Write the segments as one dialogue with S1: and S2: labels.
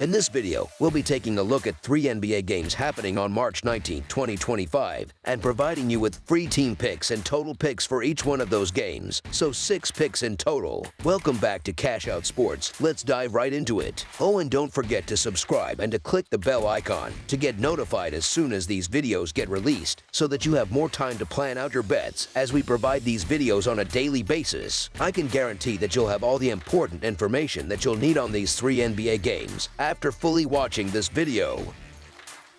S1: In this video, we'll be taking a look at 3 NBA games happening on March 19, 2025, and providing you with free team picks and total picks for each one of those games, so 6 picks in total. Welcome back to Cash Out Sports. Let's dive right into it. Oh, and don't forget to subscribe and to click the bell icon to get notified as soon as these videos get released, so that you have more time to plan out your bets as we provide these videos on a daily basis. I can guarantee that you'll have all the important information that you'll need on these 3 NBA games after fully watching this video.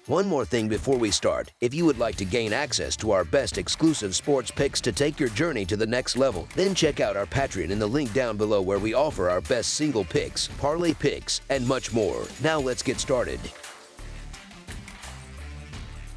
S1: One more thing before we start. If you would like to gain access to our best exclusive sports picks to take your journey to the next level, then check out our Patreon in the link down below, where we offer our best single picks, parlay picks, and much more. Now let's get started.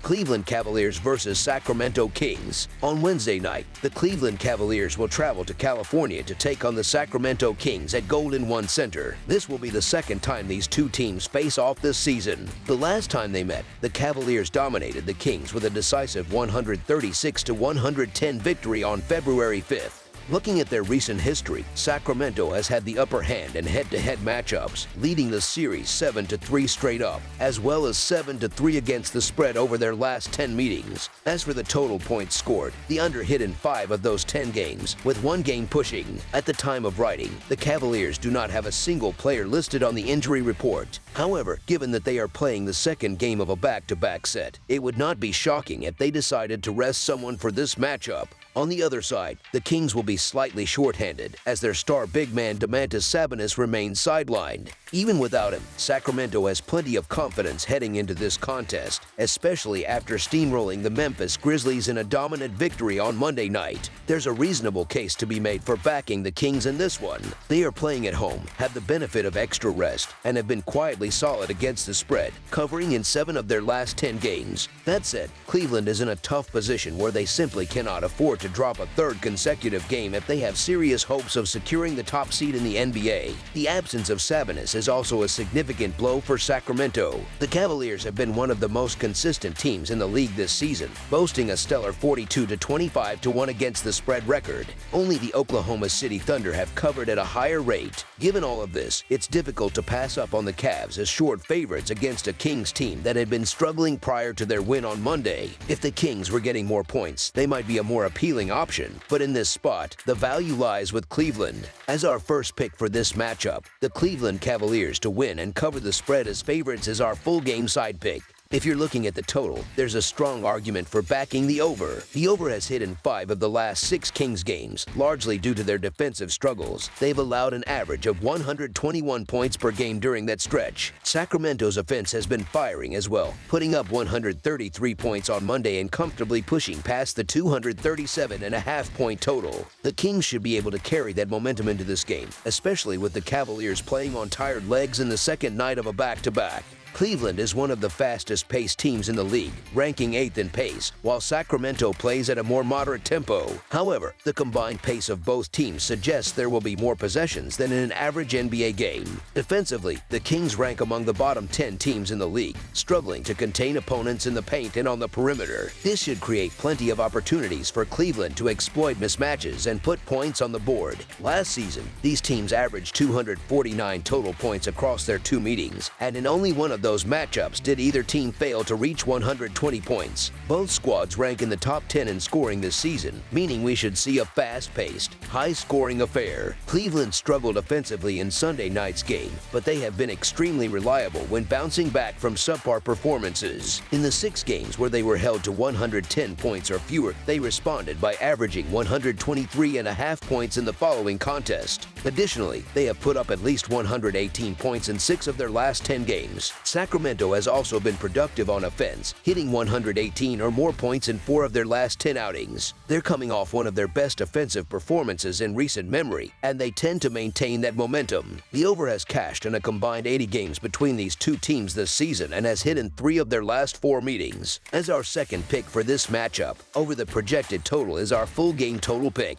S1: Cleveland Cavaliers versus Sacramento Kings. On Wednesday night, the Cleveland Cavaliers will travel to California to take on the Sacramento Kings at Golden One Center. This will be the second time these two teams face off this season. The last time they met, the Cavaliers dominated the Kings with a decisive 136-110 victory on February 5th. Looking at their recent history, Sacramento has had the upper hand in head-to-head matchups, leading the series 7-3 straight up, as well as 7-3 against the spread over their last 10 meetings. As for the total points scored, the under hit in 5 of those 10 games, with 1 game pushing. At the time of writing, the Cavaliers do not have a single player listed on the injury report. However, given that they are playing the second game of a back-to-back set, it would not be shocking if they decided to rest someone for this matchup. On the other side, the Kings will be slightly shorthanded, as their star big man Domantas Sabonis remains sidelined. Even without him, Sacramento has plenty of confidence heading into this contest, especially after steamrolling the Memphis Grizzlies in a dominant victory on Monday night. There's a reasonable case to be made for backing the Kings in this one. They are playing at home, have the benefit of extra rest, and have been quietly solid against the spread, covering in 7 of their last 10 games. That said, Cleveland is in a tough position where they simply cannot afford to drop a third consecutive game if they have serious hopes of securing the top seed in the NBA. The absence of Sabonis is also a significant blow for Sacramento. The Cavaliers have been one of the most consistent teams in the league this season, boasting a stellar 42-25-1 against the spread record. Only the Oklahoma City Thunder have covered at a higher rate. Given all of this, it's difficult to pass up on the Cavs as short favorites against a Kings team that had been struggling prior to their win on Monday. If the Kings were getting more points, they might be a more appealing option, but in this spot, the value lies with Cleveland. As our first pick for this matchup, the Cleveland Cavaliers to win and cover the spread as favorites is our full game side pick. If you're looking at the total, there's a strong argument for backing the over. The over has hit in 5 of the last 6 Kings games, largely due to their defensive struggles. They've allowed an average of 121 points per game during that stretch. Sacramento's offense has been firing as well, putting up 133 points on Monday and comfortably pushing past the 237.5-point total. The Kings should be able to carry that momentum into this game, especially with the Cavaliers playing on tired legs in the second night of a back-to-back. Cleveland is one of the fastest-paced teams in the league, ranking 8th in pace, while Sacramento plays at a more moderate tempo. However, the combined pace of both teams suggests there will be more possessions than in an average NBA game. Defensively, the Kings rank among the bottom 10 teams in the league, struggling to contain opponents in the paint and on the perimeter. This should create plenty of opportunities for Cleveland to exploit mismatches and put points on the board. Last season, these teams averaged 249 total points across their 2 meetings, and in only one of those matchups did either team fail to reach 120 points. Both squads rank in the top 10 in scoring this season, meaning we should see a fast-paced, high-scoring affair. Cleveland struggled offensively in Sunday night's game, but they have been extremely reliable when bouncing back from subpar performances. In the 6 games where they were held to 110 points or fewer, they responded by averaging 123.5 points in the following contest. Additionally, they have put up at least 118 points in 6 of their last 10 games. Sacramento has also been productive on offense, hitting 118 or more points in 4 of their last 10 outings. They're coming off one of their best offensive performances in recent memory, and they tend to maintain that momentum. The over has cashed in a combined 80 games between these two teams this season and has hit in 3 of their last 4 meetings. As our second pick for this matchup, over the projected total is our full game total pick.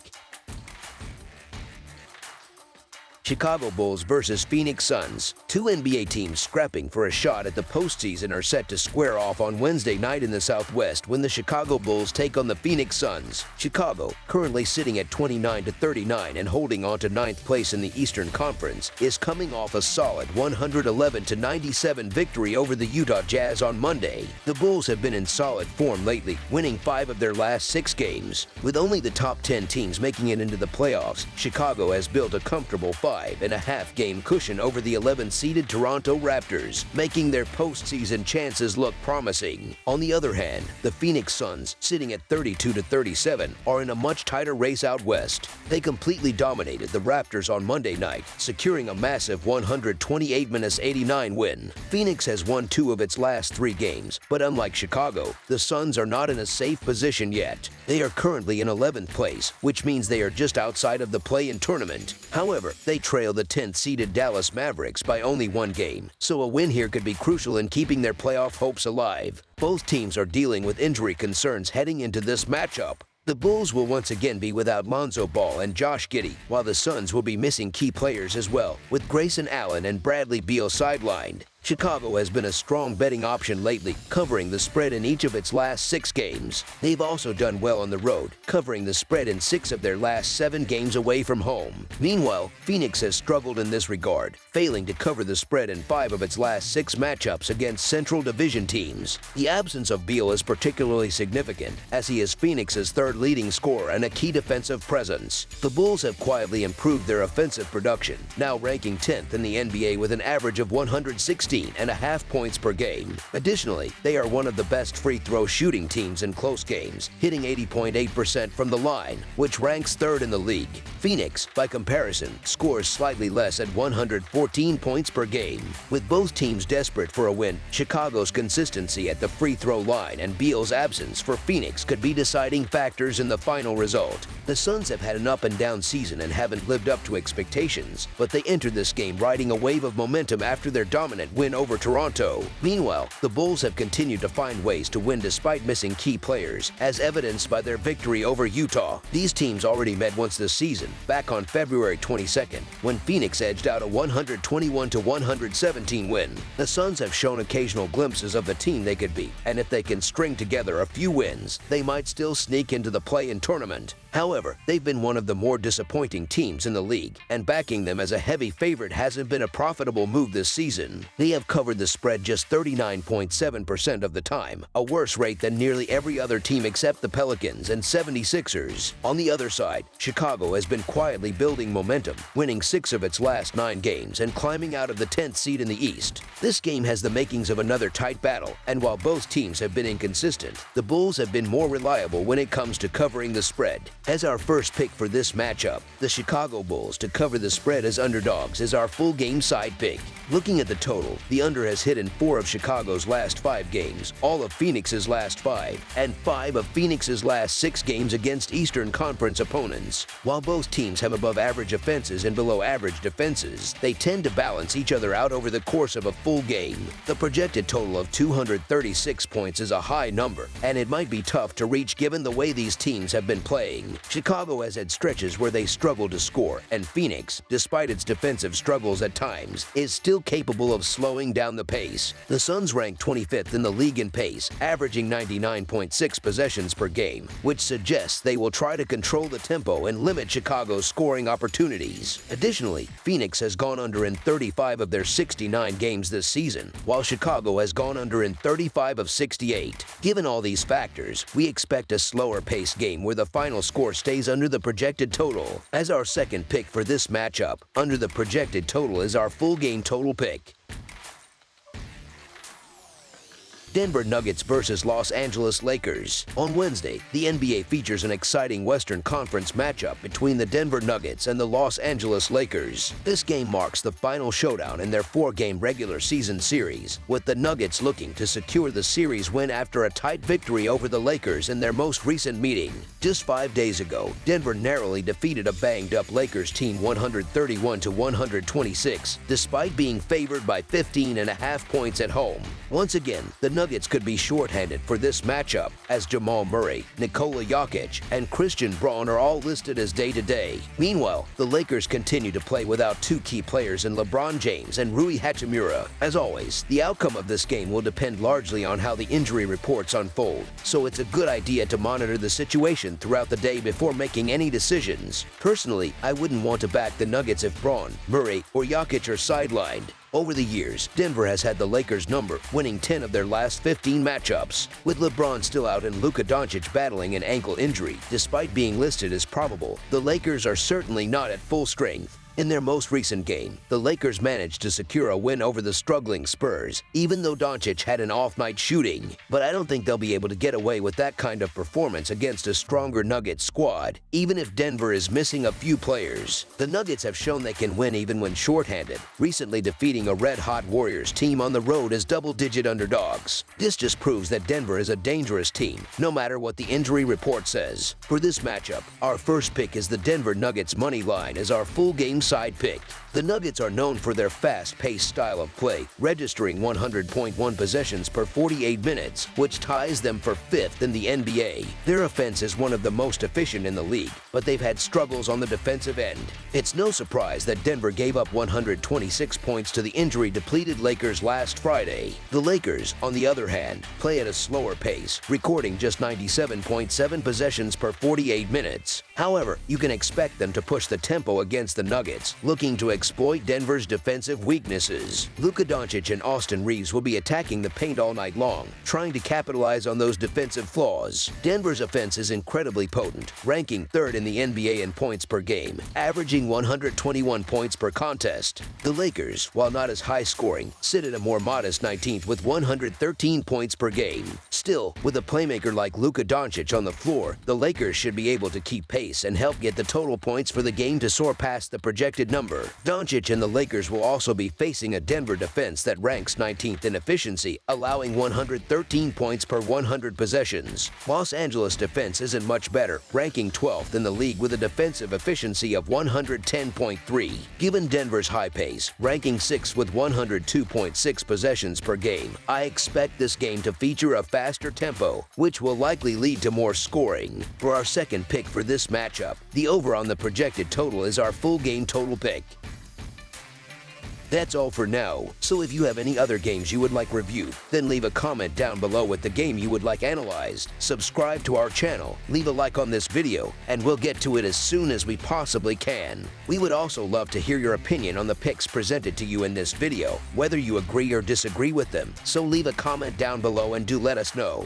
S1: Chicago Bulls versus Phoenix Suns. Two NBA teams scrapping for a shot at the postseason are set to square off on Wednesday night in the Southwest when the Chicago Bulls take on the Phoenix Suns. Chicago, currently sitting at 29-39 and holding on to 9th place in the Eastern Conference, is coming off a solid 111-97 victory over the Utah Jazz on Monday. The Bulls have been in solid form lately, winning 5 of their last 6 games. With only the top 10 teams making it into the playoffs, Chicago has built a comfortable 5.5-game cushion over the 11-seeded Toronto Raptors, making their postseason chances look promising. On the other hand, the Phoenix Suns, sitting at 32-37, are in a much tighter race out west. They completely dominated the Raptors on Monday night, securing a massive 128-89 win. Phoenix has won 2 of its last 3 games, but unlike Chicago, the Suns are not in a safe position yet. They are currently in 11th place, which means they are just outside of the play-in tournament. However, they trail the 10th-seeded Dallas Mavericks by only 1 game, so a win here could be crucial in keeping their playoff hopes alive. Both teams are dealing with injury concerns heading into this matchup. The Bulls will once again be without Lonzo Ball and Josh Giddey, while the Suns will be missing key players as well, with Grayson Allen and Bradley Beal sidelined. Chicago has been a strong betting option lately, covering the spread in each of its last 6 games. They've also done well on the road, covering the spread in 6 of their last 7 games away from home. Meanwhile, Phoenix has struggled in this regard, failing to cover the spread in 5 of its last 6 matchups against Central Division teams. The absence of Beal is particularly significant, as he is Phoenix's 3rd leading scorer and a key defensive presence. The Bulls have quietly improved their offensive production, now ranking 10th in the NBA with an average of 116.5 points per game. Additionally, they are one of the best free throw shooting teams in close games, hitting 80.8% from the line, which ranks 3rd in the league. Phoenix, by comparison, scores slightly less at 114 points per game. With both teams desperate for a win, Chicago's consistency at the free throw line and Beal's absence for Phoenix could be deciding factors in the final result. The Suns have had an up-and-down season and haven't lived up to expectations, but they entered this game riding a wave of momentum after their dominant win over Toronto. Meanwhile, the Bulls have continued to find ways to win despite missing key players, as evidenced by their victory over Utah. These teams already met once this season, back on February 22nd, when Phoenix edged out a 121-117 win. The Suns have shown occasional glimpses of the team they could be, and if they can string together a few wins, they might still sneak into the play-in tournament. However, they've been one of the more disappointing teams in the league, and backing them as a heavy favorite hasn't been a profitable move this season. They have covered the spread just 39.7% of the time, a worse rate than nearly every other team except the Pelicans and 76ers. On the other side, Chicago has been quietly building momentum, winning 6 of its last 9 games and climbing out of the 10th seed in the East. This game has the makings of another tight battle, and while both teams have been inconsistent, the Bulls have been more reliable when it comes to covering the spread. As our first pick for this matchup, the Chicago Bulls to cover the spread as underdogs is our full game side pick. Looking at the total, the under has hit in 4 of Chicago's last 5 games, all of Phoenix's last 5, and 5 of Phoenix's last 6 games against Eastern Conference opponents. While both teams have above average offenses and below average defenses, they tend to balance each other out over the course of a full game. The projected total of 236 points is a high number, and it might be tough to reach given the way these teams have been playing. Chicago has had stretches where they struggle to score, and Phoenix, despite its defensive struggles at times, is still capable of slowing down the pace. The Suns rank 25th in the league in pace, averaging 99.6 possessions per game, which suggests they will try to control the tempo and limit Chicago's scoring opportunities. Additionally, Phoenix has gone under in 35 of their 69 games this season, while Chicago has gone under in 35 of 68. Given all these factors, we expect a slower-paced game where the final score stays under the projected total. As our second pick for this matchup, under the projected total is our full game total pick. Denver Nuggets versus Los Angeles Lakers. On Wednesday, the NBA features an exciting Western Conference matchup between the Denver Nuggets and the Los Angeles Lakers. This game marks the final showdown in their 4-game regular season series, with the Nuggets looking to secure the series win after a tight victory over the Lakers in their most recent meeting. Just 5 days ago, Denver narrowly defeated a banged-up Lakers team 131-126, despite being favored by 15.5 points at home. Once again, the Nuggets could be shorthanded for this matchup, as Jamal Murray, Nikola Jokic, and Christian Braun are all listed as day-to-day. Meanwhile, the Lakers continue to play without two key players in LeBron James and Rui Hachimura. As always, the outcome of this game will depend largely on how the injury reports unfold, so it's a good idea to monitor the situation throughout the day before making any decisions. Personally, I wouldn't want to back the Nuggets if Braun, Murray, or Jokic are sidelined. Over the years, Denver has had the Lakers' number, winning 10 of their last 15 matchups. With LeBron still out and Luka Doncic battling an ankle injury, despite being listed as probable, the Lakers are certainly not at full strength. In their most recent game, the Lakers managed to secure a win over the struggling Spurs, even though Doncic had an off-night shooting. But I don't think they'll be able to get away with that kind of performance against a stronger Nuggets squad, even if Denver is missing a few players. The Nuggets have shown they can win even when shorthanded, recently defeating a red-hot Warriors team on the road as double-digit underdogs. This just proves that Denver is a dangerous team, no matter what the injury report says. For this matchup, our first pick is the Denver Nuggets money line as our full game side pick. The Nuggets are known for their fast-paced style of play, registering 100.1 possessions per 48 minutes, which ties them for 5th in the NBA. Their offense is one of the most efficient in the league, but they've had struggles on the defensive end. It's no surprise that Denver gave up 126 points to the injury-depleted Lakers last Friday. The Lakers, on the other hand, play at a slower pace, recording just 97.7 possessions per 48 minutes. However, you can expect them to push the tempo against the Nuggets, looking to exploit Denver's defensive weaknesses. Luka Doncic and Austin Reeves will be attacking the paint all night long, trying to capitalize on those defensive flaws. Denver's offense is incredibly potent, ranking 3rd in the NBA in points per game, averaging 121 points per contest. The Lakers, while not as high-scoring, sit at a more modest 19th with 113 points per game. Still, with a playmaker like Luka Doncic on the floor, the Lakers should be able to keep pace and help get the total points for the game to soar past the projected number. Doncic and the Lakers will also be facing a Denver defense that ranks 19th in efficiency, allowing 113 points per 100 possessions. Los Angeles defense isn't much better, ranking 12th in the league with a defensive efficiency of 110.3. Given Denver's high pace, ranking 6th with 102.6 possessions per game, I expect this game to feature a faster tempo, which will likely lead to more scoring. For our second pick for this matchup, the over on the projected total is our full game total pick. That's all for now, so if you have any other games you would like reviewed, then leave a comment down below with the game you would like analyzed. Subscribe to our channel, leave a like on this video, and we'll get to it as soon as we possibly can. We would also love to hear your opinion on the picks presented to you in this video, whether you agree or disagree with them, so leave a comment down below and do let us know.